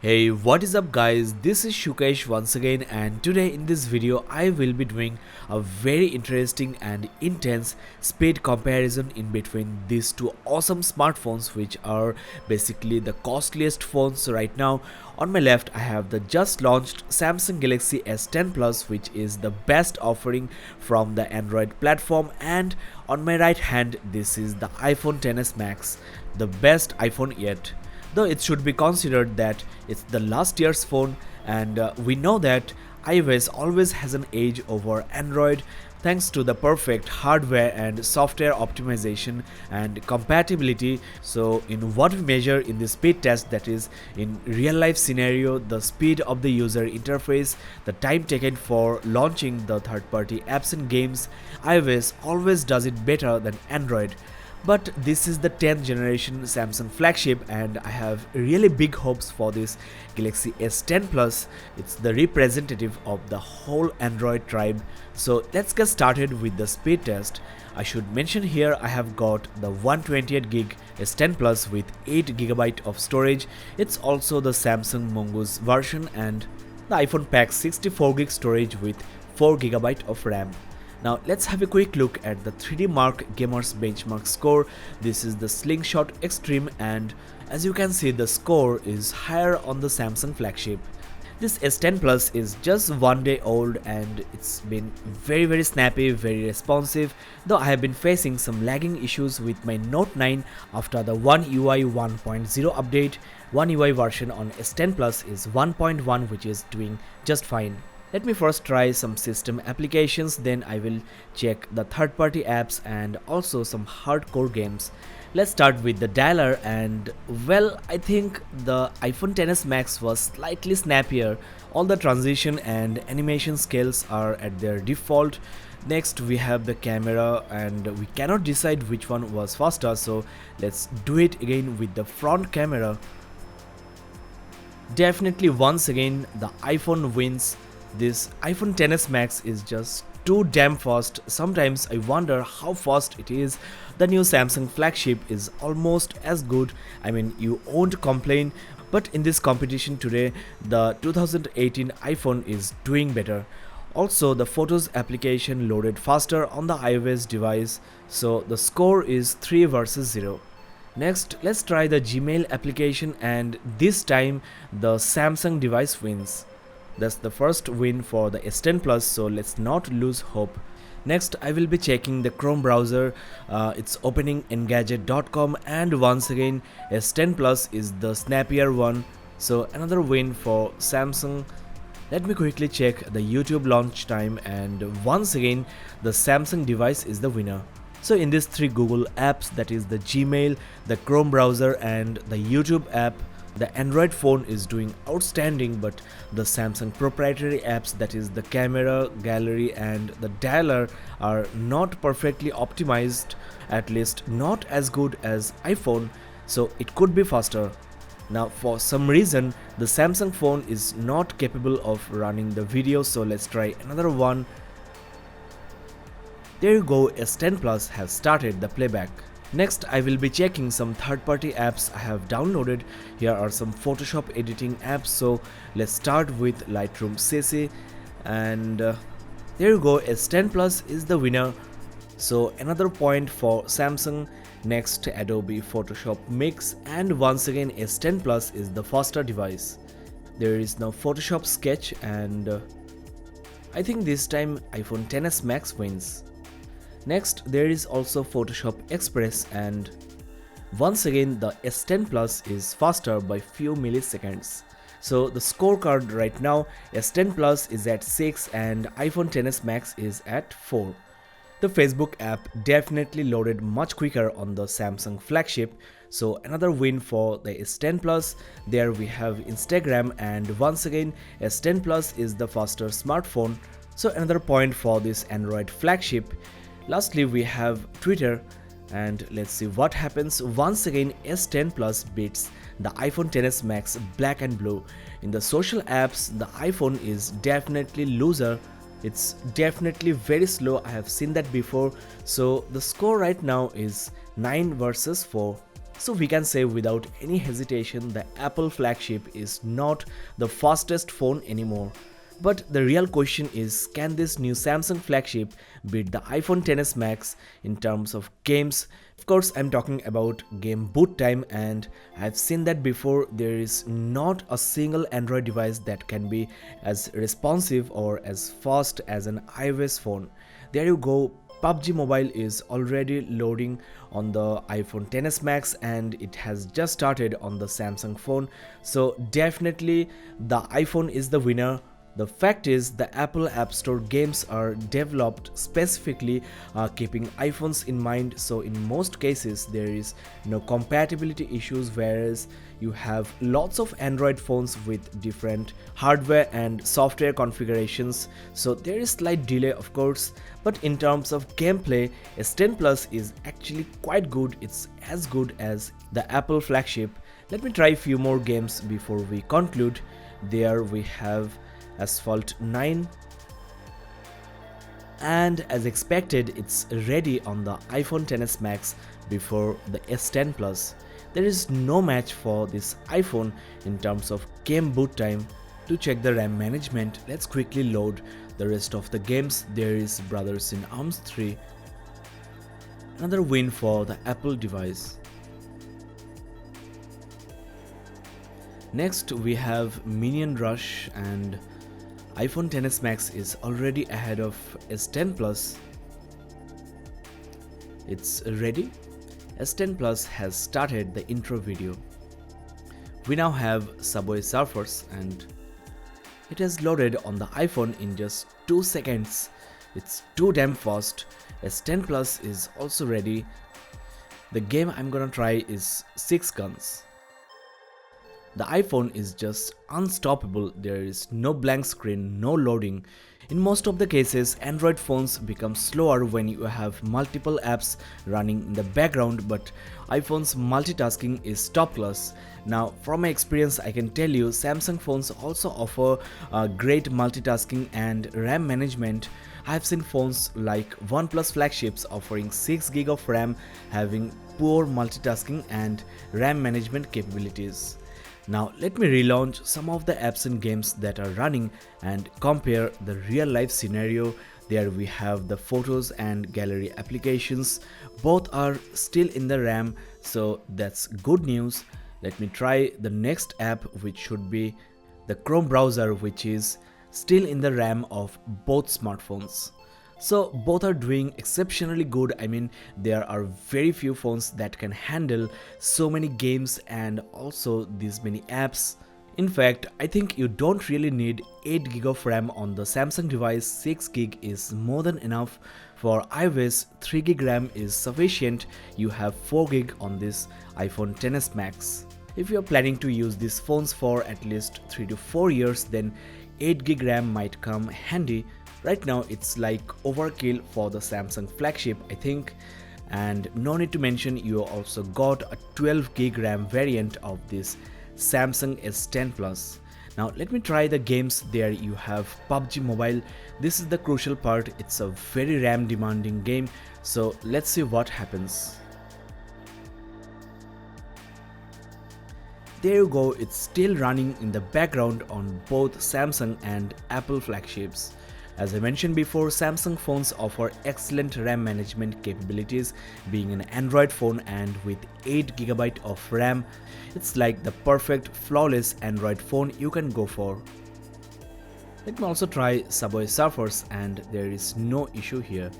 Hey, what is up guys, this is Shukesh once again, and today in this video I will be doing a very interesting and intense speed comparison in between these two awesome smartphones, which are basically the costliest phones right now. On my left I have the just launched Samsung Galaxy S10 Plus, which is the best offering from the Android platform, and on my right hand this is the iPhone XS Max, the best iPhone yet. Though it should be considered that it's the last year's phone, and we know that iOS always has an edge over Android thanks to the perfect hardware and software optimization and compatibility. So in what we measure in the speed test, that is in real life scenario, the speed of the user interface, the time taken for launching the third party apps and games, iOS always does it better than Android. But this is the 10th generation Samsung flagship, and I have really big hopes for this Galaxy S10 Plus. It's the representative of the whole Android tribe. So let's get started with the speed test. I should mention here I have got the 128GB S10 Plus with 8GB of storage. It's also the Samsung Mongoose version, and the iPhone packs 64GB storage with 4GB of RAM. Now let's have a quick look at the 3D Mark Gamers benchmark score. This is the Slingshot Extreme, and as you can see the score is higher on the Samsung flagship. This S10 Plus is just 1 day old and it's been very snappy, very responsive, though I have been facing some lagging issues with my Note 9 after the One UI 1.0 update. One UI version on S10 Plus is 1.1, which is doing just fine. Let me first try some system applications, then I will check the third-party apps and also some hardcore games. Let's start with the dialer, and well, I think the iPhone XS Max was slightly snappier. All the transition and animation scales are at their default. Next we have the camera, and we cannot decide which one was faster, so let's do it again with the front camera. Definitely once again the iPhone wins. This iPhone XS Max is just too damn fast. Sometimes I wonder how fast it is. The new Samsung flagship is almost as good. I mean, you won't complain, but in this competition today, the 2018 iPhone is doing better. Also, the Photos application loaded faster on the iOS device, so the score is 3 versus 0. Next, let's try the Gmail application, and this time the Samsung device wins. That's the first win for the S10 Plus, so let's not lose hope. Next, I will be checking the Chrome browser. It's opening engadget.com, and once again S10 Plus is the snappier one, so another win for Samsung. Let me quickly check the YouTube launch time, and once again the Samsung device is the winner. So in these three Google apps, that is the Gmail, the Chrome browser and the YouTube app, the Android phone is doing outstanding, but the Samsung proprietary apps, that is the camera, gallery and the dialer, are not perfectly optimized, at least not as good as iPhone, so it could be faster. Now for some reason the Samsung phone is not capable of running the video, so let's try another one. There you go, S10 Plus has started the playback. Next, I will be checking some third-party apps I have downloaded. Here are some Photoshop editing apps, so let's start with Lightroom CC, and there you go, S10 Plus is the winner. So another point for Samsung. Next, Adobe Photoshop Mix, and once again S10 Plus is the faster device. There is now Photoshop Sketch, and I think this time iPhone XS Max wins. Next, there is also Photoshop Express, and once again the S10 Plus is faster by few milliseconds. So the scorecard right now, S10 Plus is at 6 and iPhone XS Max is at 4. The Facebook app definitely loaded much quicker on the Samsung flagship, so another win for the S10 Plus. There we have Instagram, and once again S10 Plus is the faster smartphone, so another point for this Android flagship. Lastly, we have Twitter, and let's see what happens. Once again S10 Plus beats the iPhone XS Max black and blue. In the social apps, the iPhone is definitely loser. It's definitely very slow, I have seen that before. So the score right now is 9 versus 4. So we can say without any hesitation the Apple flagship is not the fastest phone anymore. But the real question is, can this new Samsung flagship beat the iPhone XS Max in terms of games? Of course, I'm talking about game boot time, and I've seen that before. There is not a single Android device that can be as responsive or as fast as an iOS phone. There you go. PUBG Mobile is already loading on the iPhone XS Max and it has just started on the Samsung phone. So definitely the iPhone is the winner. The fact is, the Apple App Store games are developed specifically keeping iPhones in mind, so in most cases there is no compatibility issues, whereas you have lots of Android phones with different hardware and software configurations, so there is slight delay of course. But in terms of gameplay, S10 Plus is actually quite good. It's as good as the Apple flagship. Let me try a few more games before we conclude. There we have Asphalt 9, and as expected it's ready on the iPhone XS Max before the S10 Plus. There is no match for this iPhone in terms of game boot time. To check the RAM management, let's quickly load the rest of the games. There is Brothers in Arms 3, another win for the Apple device. Next we have Minion Rush, and iPhone XS Max is already ahead of S10 Plus. It's ready. S10 Plus has started the intro video. We now have Subway Surfers and it has loaded on the iPhone in just 2 seconds. It's too damn fast. S10 Plus is also ready. The game I'm gonna try is Six Guns. The iPhone is just unstoppable. There is no blank screen, no loading. In most of the cases, Android phones become slower when you have multiple apps running in the background, but iPhone's multitasking is top class. Now, from my experience, I can tell you Samsung phones also offer great multitasking and RAM management. I've seen phones like OnePlus flagships offering 6GB of RAM having poor multitasking and RAM management capabilities. Now let me relaunch some of the apps and games that are running and compare the real life scenario. There we have the photos and gallery applications. Both are still in the RAM, so that's good news. Let me try the next app, which should be the Chrome browser, which is still in the RAM of both smartphones. So both are doing exceptionally good. I mean, there are very few phones that can handle so many games and also these many apps. In fact, I think you don't really need 8GB of RAM on the Samsung device. 6GB is more than enough. For iOS, 3GB RAM is sufficient. You have 4GB on this iPhone XS Max. If you're planning to use these phones for at least 3 to 4 years, then 8GB RAM might come handy. Right now it's like overkill for the Samsung flagship, I think. And no need to mention, you also got a 12GB RAM variant of this Samsung S10 Plus. Now let me try the games. There you have PUBG Mobile. This is the crucial part. It's a very RAM demanding game, so let's see what happens. There you go, it's still running in the background on both Samsung and Apple flagships. As I mentioned before, Samsung phones offer excellent RAM management capabilities. Being an Android phone and with 8GB of RAM, it's like the perfect flawless Android phone you can go for. Let me also try Subway Surfers, and there is no issue here.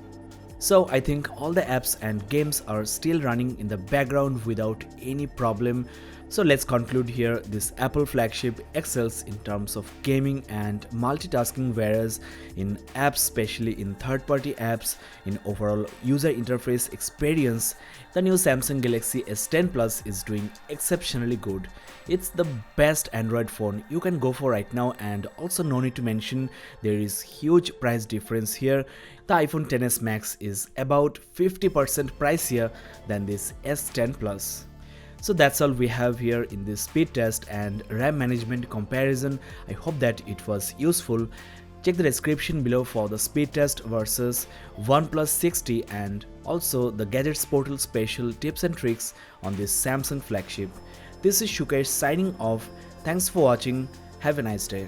So I think all the apps and games are still running in the background without any problem. So let's conclude here. This Apple flagship excels in terms of gaming and multitasking, whereas in apps, especially in third-party apps, in overall user interface experience, the new Samsung Galaxy S10 Plus is doing exceptionally good. It's the best Android phone you can go for right now, and also no need to mention there is huge price difference here. The iPhone XS Max is about 50% pricier than this S10 Plus. So that's all we have here in this speed test and RAM management comparison. I hope that it was useful. Check the description below for the speed test versus OnePlus 60 and also the Gadgets Portal special tips and tricks on this Samsung flagship. This is Shukesh signing off. Thanks for watching. Have a nice day.